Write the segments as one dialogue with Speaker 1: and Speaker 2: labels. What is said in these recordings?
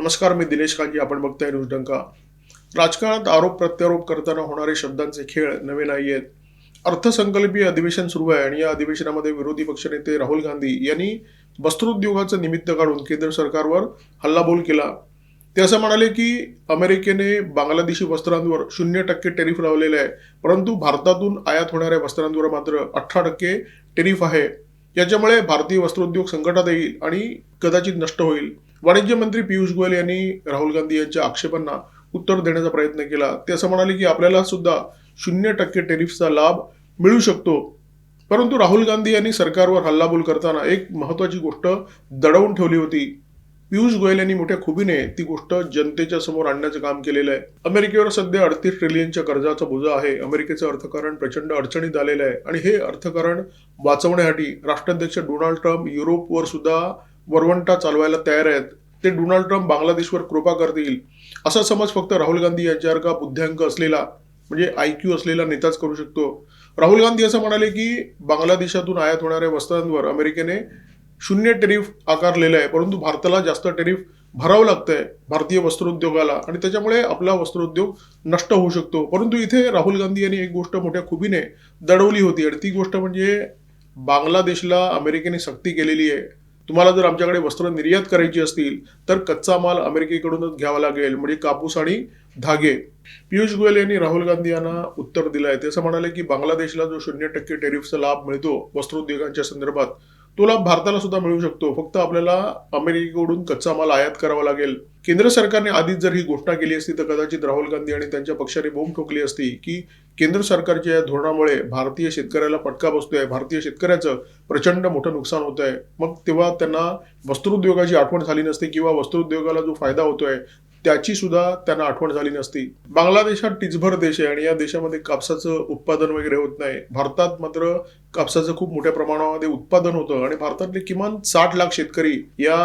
Speaker 1: नमस्कार, मी दिनेश कांजी. आपण बघताय न्यूज डंका. राजकारणात आरोप प्रत्यारोप करताना होणारे शब्दांचे खेळ नवे नाही आहेत. अर्थसंकल्पीय अधिवेशन सुरू आहे आणि या अधिवेशनामध्ये विरोधी पक्षनेते राहुल गांधी यांनी वस्त्रोद्योगाचं निमित्त काढून केंद्र सरकारवर हल्लाबोल केला. ते असं म्हणाले की अमेरिकेने बांगलादेशी वस्त्रांवर 0% टेरिफ लावलेले आहे, परंतु भारतातून आयात होणाऱ्या वस्त्रांवर मात्र 18% टेरिफ आहे. याच्यामुळे भारतीय वस्त्रोद्योग संकटात येईल आणि कदाचित नष्ट होईल. वाणिज्य मंत्री पियुष गोयल यांनी राहुल गांधी यांच्या आक्षेपांना उत्तर देण्याचा प्रयत्न केला. ते असं म्हणाले की आपल्याला सुद्धा 0% टेरिफचा लाभ मिळू शकतो. परंतु राहुल गांधी यांनी सरकारवर हल्लाबोल करताना एक महत्वाची गोष्ट दडवून ठेवली होती. पियुष गोयल यांनी मोठ्या खुबीने ती गोष्ट जनतेच्या समोर आणण्याचं काम केलेलं आहे. अमेरिकेवर सध्या 38 ट्रिलियनच्या कर्जाचा बोजा आहे. अमेरिकेचं अर्थकारण प्रचंड अडचणीत आलेलं आहे आणि हे अर्थकारण वाचवण्यासाठी राष्ट्राध्यक्ष डोनाल्ड ट्रम्प युरोपवर सुद्धा वरवंटा चालवायला तयार आहेत. ते डोनाल्ड ट्रम्प बांगलादेशवर कृपा करतील असा समज फक्त राहुल गांधी यांच्यासारखा बुद्ध्यांक असलेला म्हणजे IQ असलेला नेताच करू शकतो. राहुल गांधी असं म्हणाले की बांगलादेशातून आयात होणाऱ्या वस्त्रांवर अमेरिकेने 0 टेरिफ आकारलेलं आहे, परंतु भारताला जास्त टेरिफ भरावं लागतंय भारतीय वस्त्रोद्योगाला आणि त्याच्यामुळे आपला वस्त्रोद्योग नष्ट होऊ शकतो. परंतु इथे राहुल गांधी यांनी एक गोष्ट मोठ्या खुबीने दडवली होती आणि ती गोष्ट म्हणजे बांगलादेशला अमेरिकेने सक्ती केलेली आहे. तुम्हाला जर आमच्याकडे वस्त्र निर्यात करायची असतील तर कच्चा माल अमेरिकेकडूनच घ्यावा लागेल, म्हणजे कापूस आणि धागे. पियुष गोयल यांनी राहुल गांधी यांना उत्तर दिलं आहे. ते असं म्हणाले की बांगलादेशला जो 0% टेरिफचा लाभ मिळतो वस्त्रोद्योगांच्या संदर्भात, तो लाभ भारताला सुद्धा मिळू शकतो. फक्त आपल्याला अमेरिकेकडून कच्चा माल आयात करावा लागेल. केंद्र सरकारने आधीच जर ही घोषणा केली असती तर कदाचित राहुल गांधी आणि त्यांच्या पक्षाने बोंब ठोकली असती की केंद्र सरकारच्या या धोरणामुळे भारतीय शेतकऱ्याला फटका बसतोय, भारतीय शेतकऱ्याचं प्रचंड मोठं नुकसान होत आहे. मग तेव्हा त्यांना वस्त्रोद्योगाची आठवण झाली नसती किंवा वस्त्रोद्योगाला जो फायदा होतोय त्याची सुद्धा त्यांना आठवण झाली नसती. बांगलादेश हा टिचभर देश आहे आणि या देशामध्ये कापसाचं उत्पादन वगैरे होत नाही. भारतात मात्र कापसाचं खूप मोठ्या प्रमाणामध्ये उत्पादन होतं आणि भारतातले किमान 60 लाख शेतकरी या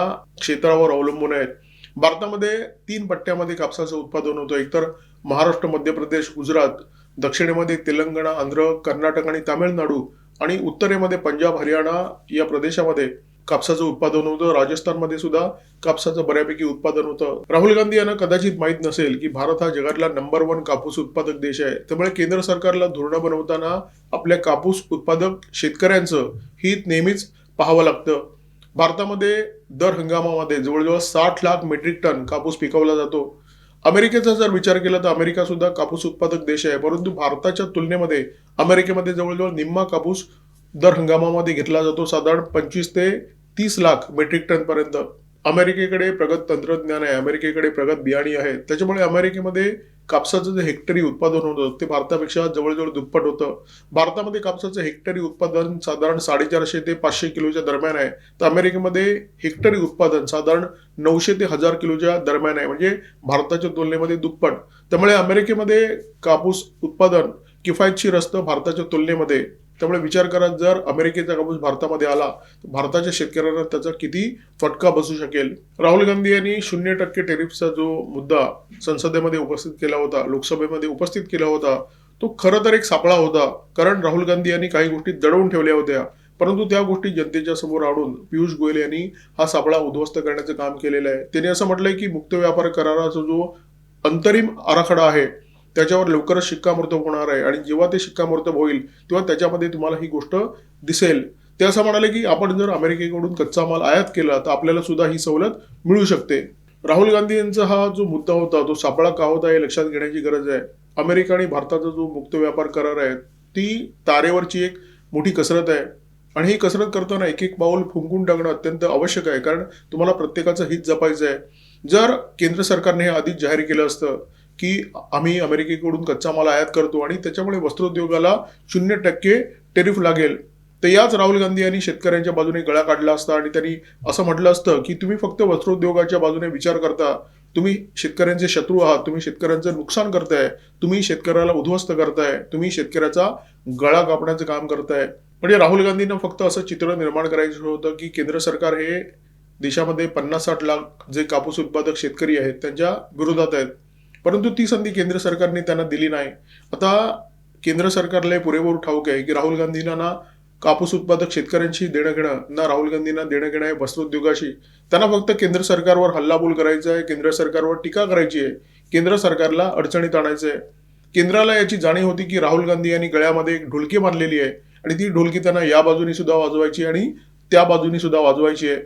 Speaker 1: क्षेत्रावर अवलंबून आहेत. भारतामध्ये 3 पट्ट्यामध्ये कापसाचं उत्पादन होतं. एकतर महाराष्ट्र, मध्य प्रदेश, गुजरात, दक्षिणेमध्ये तेलंगणा, आंध्र, कर्नाटक आणि तामिळनाडू आणि उत्तरेमध्ये पंजाब, हरियाणा या प्रदेशामध्ये कापसाचं उत्पादन होतं. राजस्थानमध्ये सुद्धा कापसाचं बऱ्यापैकी उत्पादन होतं. राहुल गांधी यांना कदाचित माहीत नसेल की भारत हा जगातला नंबर 1 कापूस उत्पादक देश आहे. त्यामुळे केंद्र सरकारला धोरणं बनवताना आपल्या कापूस उत्पादक शेतकऱ्यांचं हित नेहमीच पाहावं लागतं. भारतामध्ये दर हंगामामध्ये जवळजवळ 60 लाख मेट्रिक टन कापूस पिकवला जातो. अमेरिकेचा जर विचार केला तर अमेरिका सुद्धा कापूस उत्पादक देश आहे, परंतु भारताच्या तुलनेमध्ये अमेरिकेमध्ये जवळजवळ निम्मा कापूस दर हंगामामध्ये घेतला जातो, साधारण 25 ते 30 लाख मेट्रिक टन पर्यंत. अमेरिकेकडे प्रगत तंत्रज्ञान आहे, अमेरिकेकडे प्रगत बियाणी आहेत. त्याच्यामुळे अमेरिकेमध्ये कापसाचं जे हेक्टरी उत्पादन होतं ते भारतापेक्षा जवळजवळ दुप्पट होतं. भारतामध्ये कापसाचं हेक्टरी उत्पादन साधारण 450 ते 500 किलोच्या दरम्यान आहे, तर अमेरिकेमध्ये हेक्टरी उत्पादन साधारण 900 ते 1000 किलोच्या दरम्यान आहे, म्हणजे भारताच्या तुलनेमध्ये दुप्पट. त्यामुळे अमेरिकेमध्ये कापूस उत्पादन किफायतशीर असतं भारताच्या तुलनेमध्ये. त्यामुळे विचार करा, जर अमेरिकेचा कापूस भारतामध्ये आला तर भारताच्या शेतकऱ्यांना त्याचा किती फटका बसू शकेल. राहुल गांधी यांनी 0% टेरिफचा जो मुद्दा संसदेमध्ये उपस्थित केला होता, लोकसभेमध्ये उपस्थित केला होता, तो खरं तर एक सापळा होता. कारण राहुल गांधी यांनी काही गोष्टी दडवून ठेवल्या होत्या, परंतु त्या गोष्टी जनतेच्या समोर आणून पियुष गोयल यांनी हा सापळा उद्ध्वस्त करण्याचं काम केलेलं आहे. त्यांनी असं म्हटलंय की मुक्त व्यापार कराराचा जो अंतरिम आराखडा आहे त्याच्यावर लवकरच शिक्कामोर्तब होणार आहे आणि जेव्हा ते शिक्कामोर्तब होईल तेव्हा त्याच्यामध्ये तुम्हाला ही गोष्ट दिसेल. ते असं म्हणाले की आपण जर अमेरिकेकडून कच्चा माल आयात केला तर आपल्याला सुद्धा ही सवलत मिळू शकते. राहुल गांधी यांचा हा जो मुद्दा होता तो सापळा का होता हे लक्षात घेण्याची गरज आहे. अमेरिका आणि भारताचा जो मुक्त व्यापार करार आहे ती तारेवरची एक मोठी कसरत आहे आणि ही कसरत करताना एक एक पाऊल फुंकून टाकणं अत्यंत आवश्यक आहे, कारण तुम्हाला प्रत्येकाचं हित जपायचं आहे. जर केंद्र सरकारने हे आधीच जाहीर केलं असतं की आम्ही अमेरिकेकडून कच्चा माल आयात करतो आणि त्याच्यामुळे वस्त्रोद्योगाला 0% टेरिफ लागेल, तर याच राहुल गांधी यांनी शेतकऱ्यांच्या बाजूने गळा काढला असता आणि त्यांनी असं म्हटलं असतं की तुम्ही फक्त वस्त्रोद्योगाच्या बाजूने विचार करता, तुम्ही शेतकऱ्यांचे शत्रू आहात, तुम्ही शेतकऱ्यांचं नुकसान करताय, तुम्ही शेतकऱ्याला उद्ध्वस्त करताय, तुम्ही शेतकऱ्याचा गळा कापण्याचं काम करताय. म्हणजे राहुल गांधींना फक्त असं चित्र निर्माण करायचं होतं की केंद्र सरकार हे देशामध्ये 50-60 लाख जे कापूस उत्पादक शेतकरी आहेत त्यांच्या विरोधात आहेत, परंतु ती संधी केंद्र सरकारने त्यांना दिली नाही. आता केंद्र सरकारला पुरेपूर ठाऊक आहे की राहुल गांधींना कापूस उत्पादक शेतकऱ्यांशी देणं घेणं, ना राहुल गांधींना देणं घेणं आहे वस्त्रोद्योगाशी. त्यांना फक्त केंद्र सरकारवर हल्लाबोल करायचा आहे, केंद्र सरकारवर टीका करायची आहे, केंद्र सरकारला अडचणीत आणायचं आहे. केंद्राला याची जाणीव होती की राहुल गांधी यांनी गळ्यामध्ये एक ढोलकी बांधलेली आहे आणि ती ढोलकी त्यांना या बाजूनी सुद्धा वाजवायची आणि त्या बाजूनी सुद्धा वाजवायची आहे.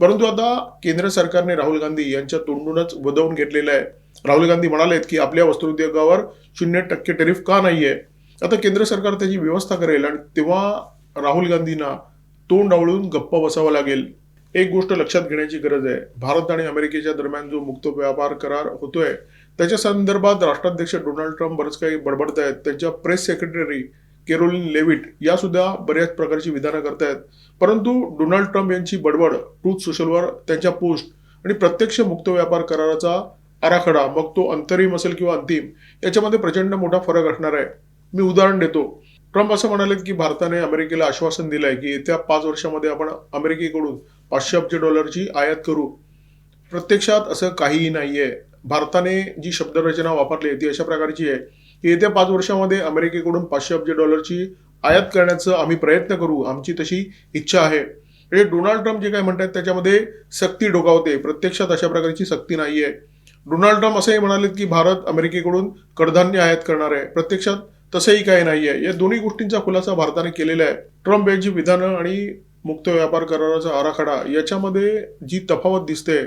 Speaker 1: परंतु आता केंद्र सरकारने राहुल गांधी यांच्या तोंडूनच वदवून घेतलेलं आहे. राहुल गांधी म्हणालेत की आपल्या वस्त्रोद्योगावर 0% टॅरिफ का नाहीये. आता केंद्र सरकार त्याची व्यवस्था करेल आणि तेव्हा राहुल गांधींना तोंड आवळून गप्प बसावं लागेल. एक गोष्ट लक्षात घेण्याची गरज आहे. भारत आणि अमेरिकेच्या दरम्यान जो मुक्त व्यापार करार होतोय त्याच्या संदर्भात राष्ट्राध्यक्ष डोनाल्ड ट्रम्प बरंच काही बडबडत आहेत. त्यांच्या प्रेस सेक्रेटरी कॅरोलिन लेविट या सुद्धा बऱ्याच प्रकारची विधानं करतायत. परंतु डोनाल्ड ट्रम्प यांची बडबड ट्रूथ सोशलवर त्यांच्या पोस्ट आणि प्रत्यक्ष मुक्त व्यापार कराराचा आराखडा, मग तो अंतरिम असेल किंवा अंतिम, याच्यामध्ये प्रचंड मोठा फरक असणार आहे. मी उदाहरण देतो. ट्रम्प असं म्हणालेत की भारताने अमेरिकेला आश्वासन दिलंय की येत्या 5 वर्षामध्ये आपण अमेरिकेकडून 500 अब्ज डॉलरची आयात करू. प्रत्यक्षात असं काहीही नाहीये. भारताने जी शब्दरचना वापरली ती अशा प्रकारची आहे की येत्या 5 वर्षामध्ये अमेरिकेकडून 500 अब्ज डॉलरची आयात करण्याचा आम्ही प्रयत्न करू, आमची तशी इच्छा आहे. म्हणजे डोनाल्ड ट्रम्प जे काय म्हणतात त्याच्यामध्ये सक्ती डोकावते. प्रत्यक्षात अशा प्रकारची सक्ती नाहीये. डोनाल्ड ट्रम्प असंही म्हणालेत की भारत अमेरिकेकडून कडधान्य आयात करणार आहे. प्रत्यक्षात तसंही काही नाहीये. या दोन्ही गोष्टींचा खुलासा भारताने केलेला आहे. ट्रम्प यांची विधानं आणि मुक्त व्यापार कराराचा आराखडा याच्यामध्ये जी तफावत दिसते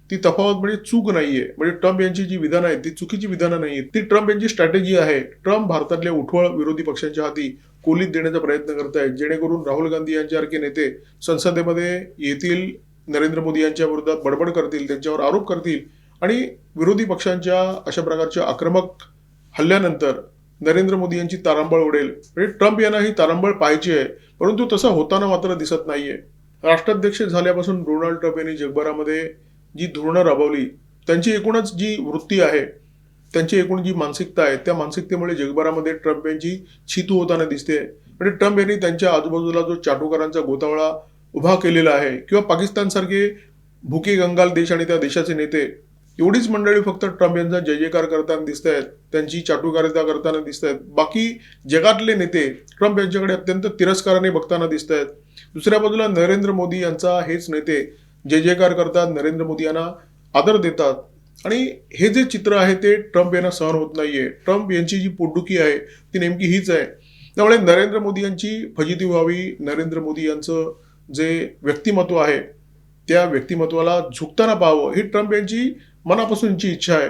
Speaker 1: ती तफावत म्हणजे चूक नाहीये. म्हणजे ट्रम्प यांची जी विधानं आहेत ती चुकीची विधानं नाहीये, ती ट्रम्प यांची स्ट्रॅटेजी आहे. ट्रम्प भारतातल्या उठवळ विरोधी पक्षांच्या हाती कोलीत देण्याचा प्रयत्न करत आहेत, जेणेकरून राहुल गांधी यांच्यासारखे नेते संसदेमध्ये येतील, नरेंद्र मोदी यांच्या विरोधात बडबड करतील, त्यांच्यावर आरोप करतील आणि विरोधी पक्षांच्या अशा प्रकारच्या आक्रमक हल्ल्यानंतर नरेंद्र मोदी यांची तारांबळ उडेल. म्हणजे ट्रम्प यांना ही तारांबळ पाहायची आहे, परंतु तसं होताना मात्र दिसत नाहीये. राष्ट्राध्यक्ष झाल्यापासून डोनाल्ड ट्रम्प यांनी जगभरामध्ये जी धोरणं राबवली, त्यांची एकूणच जी वृत्ती आहे, त्यांची एकूण जी मानसिकता आहे, त्या मानसिकतेमुळे जगभरामध्ये ट्रम्प यांची छितू होताना दिसते. म्हणजे ट्रम्प यांनी त्यांच्या आजूबाजूला जो चाटुकारांचा गोतावळा उभा केलेला आहे किंवा पाकिस्तानसारखे भुके कंगाल देश आणि त्या देशाचे नेते, एवढीच मंडळी फक्त ट्रम्प यांचा जय जयकार करताना दिसत आहेत, त्यांची चाटुकारिता करताना दिसत आहेत. बाकी जगातले नेते ट्रम्प यांच्याकडे अत्यंत तिरस्काराने बघताना दिसत आहेत. दुसऱ्या बाजूला नरेंद्र मोदी यांचा हेच नेते जय जयकार करतात, नरेंद्र मोदी यांना आदर देतात आणि हे जे चित्र आहे ते ट्रम्प यांना सहन होत नाहीये. ट्रम्प यांची जी पोटदुखी आहे ती नेमकी हीच आहे. त्यामुळे नरेंद्र मोदी यांची फजिती व्हावी, नरेंद्र मोदी यांचं जे व्यक्तिमत्व आहे त्या व्यक्तिमत्वाला झुकताना पाहावं, ही ट्रम्प यांची मनापासूनची इच्छा आहे.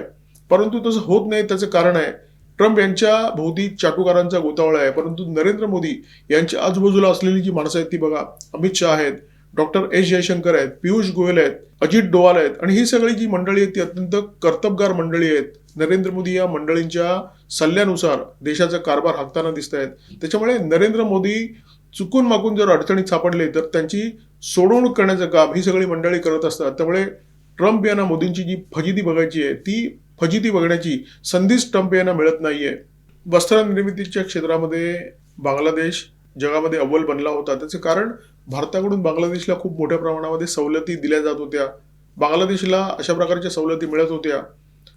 Speaker 1: परंतु तसं होत नाही. त्याचं कारण आहे ट्रम्प यांच्या भोवती चाटुकारांचा गोतावळा आहे. परंतु नरेंद्र मोदी यांच्या आजूबाजूला असलेली जी माणसं आहेत ती बघा. अमित शहा आहेत, डॉक्टर एस जयशंकर आहेत, पियुष गोयल आहेत, अजित डोवाल आहेत आणि ही सगळी जी मंडळी आहेत ती अत्यंत कर्तबगार मंडळी आहेत. नरेंद्र मोदी या मंडळींच्या सल्ल्यानुसार देशाचा कारभार हाकताना दिसत आहेत. त्याच्यामुळे नरेंद्र मोदी चुकून माकून जर अडचणीत सापडले तर त्यांची सोडवणूक करण्याचं काम ही सगळी मंडळी करत असतात. त्यामुळे ट्रम्प यांना मोदींची जी फजिती बघायची आहे ती फजिती बघण्याची संधीच ट्रम्प यांना मिळत नाहीये. वस्त्र निर्मितीच्या क्षेत्रामध्ये बांगलादेश जगामध्ये अव्वल बनला होता. त्याचं कारण भारताकडून बांगलादेशला खूप मोठ्या प्रमाणामध्ये सवलती दिल्या जात होत्या. बांगलादेशला अशा प्रकारच्या सवलती मिळत होत्या.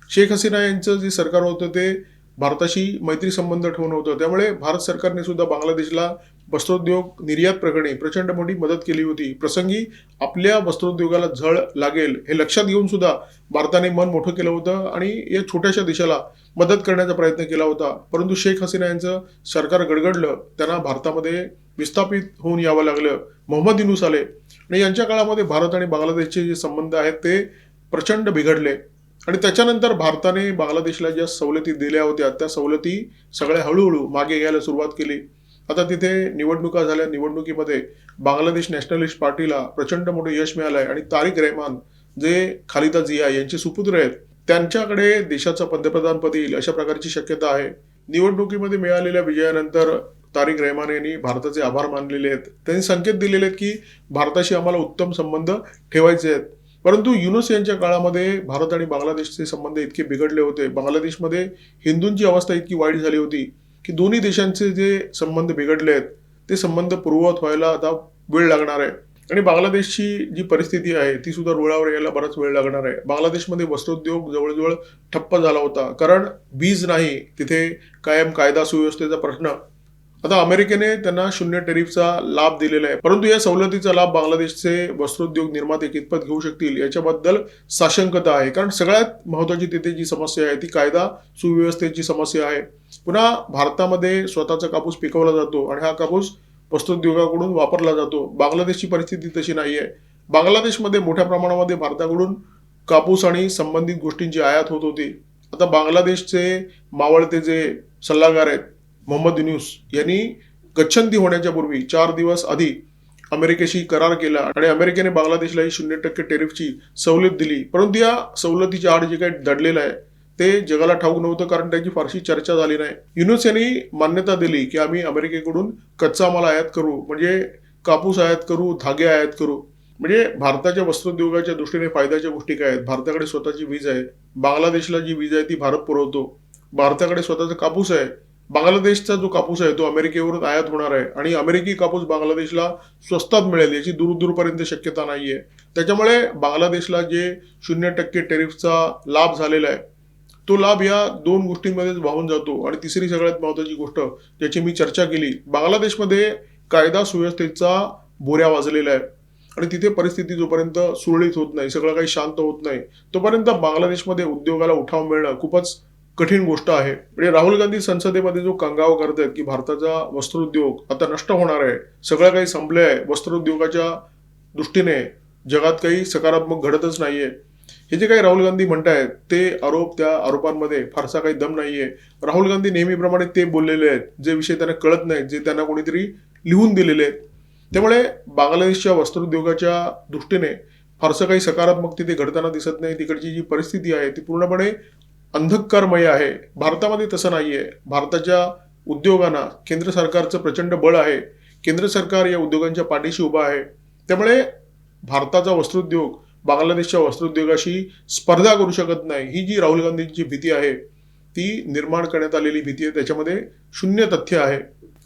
Speaker 1: शेख हसीना यांचं जे सरकार होतं ते भारताशी मैत्री संबंध ठेवून होतं. त्यामुळे भारत सरकारने सुद्धा बांगलादेशला वस्त्रोद्योग निर्यात प्रकरणी प्रचंड मोठी मदत केली होती. प्रसंगी आपल्या वस्त्रोद्योगाला झळ लागेल हे लक्षात घेऊन सुद्धा भारताने मन मोठं केलं होतं आणि या छोट्याशा देशाला मदत करण्याचा प्रयत्न केला होता. परंतु शेख हसीना यांचं सरकार गडगडलं, त्यांना भारतामध्ये विस्थापित होऊन यावं लागलं. मोहम्मद युनूस आले आणि यांच्या काळामध्ये भारत आणि बांगलादेशचे जे संबंध आहेत ते प्रचंड बिघडले आणि त्याच्यानंतर भारताने बांगलादेशला ज्या सवलती दिल्या होत्या त्या सवलती सगळ्या हळूहळू मागे घ्यायला सुरुवात केली. आता तिथे निवडणुका झाल्या. निवडणुकीमध्ये बांगलादेश नॅशनलिस्ट पार्टीला प्रचंड मोठं यश मिळालं आहे आणि तारिक रहमान जे खालिदा जिया यांचे सुपुत्र आहेत त्यांच्याकडे देशाचं पंतप्रधानपद येईल अशा प्रकारची शक्यता आहे. निवडणुकीमध्ये मिळालेल्या विजयानंतर तारिक रहमान यांनी भारताचे आभार मानलेले आहेत. त्यांनी संकेत दिलेले आहेत की भारताशी आम्हाला उत्तम संबंध ठेवायचे आहेत. परंतु युनूस यांच्या काळामध्ये भारत आणि बांगलादेशचे संबंध इतके बिघडले होते, बांगलादेशमध्ये हिंदूंची अवस्था इतकी वाईट झाली होती की दोन्ही देशांचे जे संबंध बिघडले आहेत ते संबंध पूर्ववत व्हायला आता वेळ लागणार आहे आणि बांगलादेशची जी परिस्थिती आहे ती सुद्धा रुळावर यायला बराच वेळ लागणार आहे. बांगलादेशमध्ये वस्त्रोद्योग जवळजवळ ठप्प झाला होता, कारण वीज नाही, तिथे कायम कायदा सुव्यवस्थेचा प्रश्न आता अमेरिकेने त्यांना शून्य टेरिफचा लाभ दिलेला आहे, परंतु या सवलतीचा लाभ बांगलादेशचे वस्त्रोद्योग निर्माते कितपत घेऊ शकतील याच्याबद्दल साशंकता आहे. कारण सगळ्यात महत्वाची तिथे जी समस्या आहे ती कायदा सुव्यवस्थेची समस्या आहे. पुन्हा भारतामध्ये स्वतःचा कापूस पिकवला जातो आणि हा कापूस वस्त्रोद्योगाकडून वापरला जातो. बांगलादेशची परिस्थिती तशी नाही आहे. बांगलादेशमध्ये मोठ्या प्रमाणामध्ये भारताकडून कापूस आणि संबंधित गोष्टींची आयात होत होती. आता बांगलादेशचे मावळते जे सल्लागार आहेत मोहम्मद युनूस यांनी गच्छंती होण्याच्या पूर्वी 4 दिवस आधी अमेरिकेशी करार केला आणि अमेरिकेने बांगलादेशला ही 0% टेरिफची सवलत दिली. परंतु या सवलतीच्या आड जे काही दडलेलं आहे ते जगाला ठाऊक नव्हतं, कारण त्याची फारशी चर्चा झाली नाही. युनूस यांनी मान्यता दिली की आम्ही अमेरिकेकडून कच्चा माल आयात करू, म्हणजे कापूस आयात करू, धागे आयात करू. म्हणजे भारताच्या वस्त्रोद्योगाच्या दृष्टीने फायद्याच्या गोष्टी काय आहेत? भारताकडे स्वतःची वीज आहे, बांगलादेशला जी वीज आहे ती भारत पुरवतो. भारताकडे स्वतःचा कापूस आहे, बांगलादेशचा जो कापूस आहे तो अमेरिकेवरून आयात होणार आहे आणि अमेरिकी कापूस बांगलादेशला स्वस्तात मिळेल याची दूरपर्यंत शक्यता नाहीये. त्याच्यामुळे बांगलादेशला जे 0% टेरिफचा लाभ झालेला आहे तो लाभ या 2 गोष्टींमध्येच वाहून जातो. आणि तिसरी सगळ्यात महत्वाची गोष्ट ज्याची मी चर्चा केली, बांगलादेशमध्ये कायदा सुव्यवस्थेचा बोऱ्या वाजलेला आहे आणि तिथे परिस्थिती जोपर्यंत सुरळीत होत नाही, सगळं काही शांत होत नाही, तोपर्यंत बांगलादेशमध्ये उद्योगाला उठाव मिळणं खूपच कठीण गोष्ट आहे. म्हणजे राहुल गांधी संसदेमध्ये जो कंगावा करतायत की भारताचा वस्त्रोद्योग आता नष्ट होणार आहे, सगळं काही संपले आहे, वस्त्रोद्योगाच्या दृष्टीने जगात काही सकारात्मक घडतच नाहीये, हे जे काही राहुल गांधी म्हणतायत ते आरोप, त्या आरोपांमध्ये फारसा काही दम नाहीये. राहुल गांधी नेहमीप्रमाणे ते बोललेले आहेत जे विषय त्यांना कळत नाहीत, जे त्यांना कोणीतरी लिहून दिलेले आहेत. त्यामुळे बांगलादेशच्या वस्त्रोद्योगाच्या दृष्टीने फारसं काही सकारात्मक तिथे घडताना दिसत नाही. तिकडची जी परिस्थिती आहे ती पूर्णपणे अंधकारमय आहे. भारतामध्ये तसं नाहीये. भारताच्या उद्योगांना केंद्र सरकारचं प्रचंड बळ आहे. केंद्र सरकार या उद्योगांच्या पाठीशी उभा आहे. त्यामुळे भारताचा वस्त्रोद्योग बांगलादेशच्या वस्त्रोद्योगाशी स्पर्धा करू शकत नाही. ही जी राहुल गांधींची भीती आहे ती निर्माण करण्यात आलेली भीती आहे, त्याच्यामध्ये शून्य तथ्य आहे.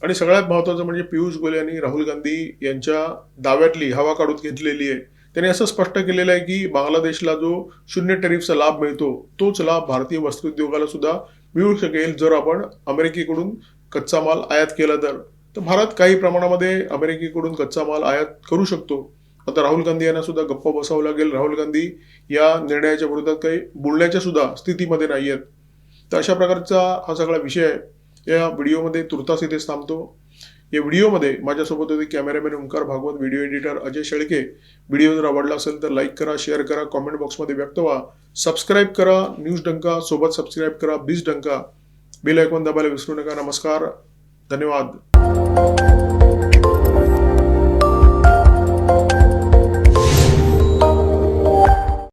Speaker 1: आणि सगळ्यात महत्त्वाचं म्हणजे पियुष गोयल यांनी राहुल गांधी यांच्या दाव्यातली हवा काढून घेतलेली आहे. त्याने असं स्पष्ट केलेलं आहे की बांगलादेशला जो 0 टेरिफचा लाभ मिळतो तोच लाभ भारतीय वस्त्रोद्योगाला सुद्धा मिळू शकेल जर आपण अमेरिकेकडून कच्चा माल आयात केला तर. भारत काही प्रमाणामध्ये अमेरिकेकडून कच्चा माल आयात करू शकतो. आता राहुल गांधी यांना सुद्धा गप्प बसावं लागेल. राहुल गांधी या निर्णयाच्या विरोधात काही बोलण्याच्या सुद्धा स्थितीमध्ये नाही आहेत. तर अशा प्रकारचा हा सगळा विषय आहे. या व्हिडिओमध्ये तुर्तास इथेच थांबतो. या व्हिडिओमध्ये माझ्यासोबत होते cameraman Omkar Bhagwat, video editor Ajay Shelke. Video जर आवडला असेल तर लाईक करा, शेअर करा, कॉमेंट बॉक्समध्ये व्यक्त व्हा, सबस्क्राईब करा न्यूज डंका सोबत, सबस्क्राईब करा बीज डंका, बेल आयकॉन दाबायला विसरू नका. नमस्कार, धन्यवाद.